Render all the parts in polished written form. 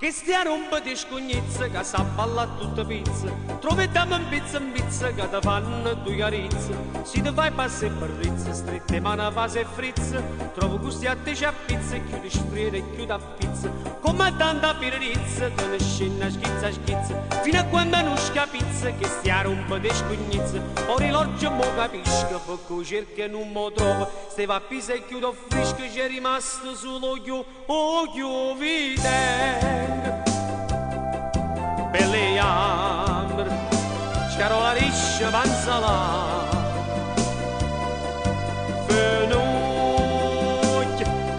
che stia rompe di scognizze che sa balla tutta pizza, troviamo in pizza che ti fanno due carizze, si ti fai passi per rizze, strette mani fase e frizze, trovo gusti a te c'è pizza e chiudi strede e chiudi a pizza, come tanta pirizza, te ne scena schizza, fino a quando non scapizza che stia rompe di scognizze, ora l'orgio mo capisco, perché cerca e non mo trova, ste va a pisa e chiudo frisco, c'è rimasto solo io, vite. Belle ambre, scarola riscia panzala, fenuglia,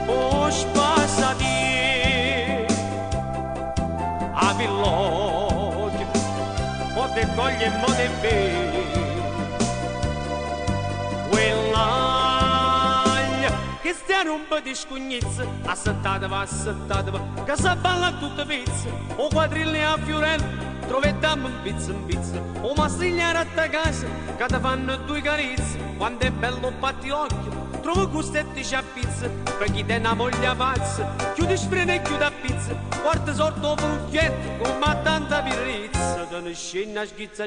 o spasati, a villoggia, o te coglie e mo te vedi, che stia rompe di scognizze, assettatevi, che sa balla tutta pizza, o quadrille a Fiorello, trovetamo in pizza, o mastriglia a casa, che ti fanno due carizze, quando è bello batti l'occhio, trovo gustetti c'è pizza, per chi te una moglie pazza, chiudi sprene e chiudi a pizza, guarda sorto frucchietto, come tanta pirizza, te ne scena schizza,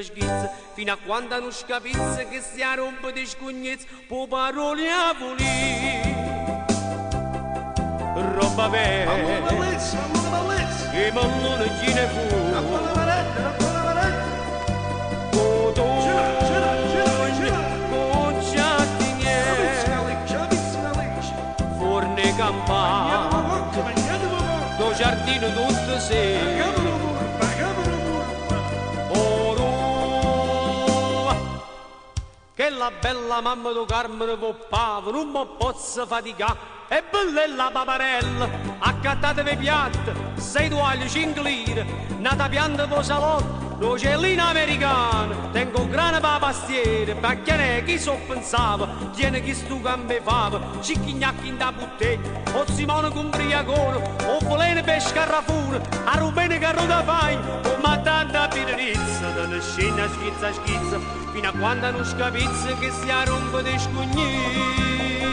fino a quando non scapizza, che stia rompe di scognizze, po' parole a volere. Roba bella, che mollone chi ne fu, con forne campate, do giardino tutto sera, che la bella mamma do Carmine poppava, non mi posso faticare. E bella paparella, accattatevi piatte, 6 toaglie, 5 lire, nata pianta po' salotto, l'ocellina americana, tengo un grano pa' pastiere, perché chi so pensava, tiene chi stu cambe fava, cicchignacchi in da bottiglia, o Simone con briacone, o volene per scarrafone, a rubene carro da fai, come tanta pirizza, da ne scena schizza, fino a quando non scapizza che si rompe di scognì.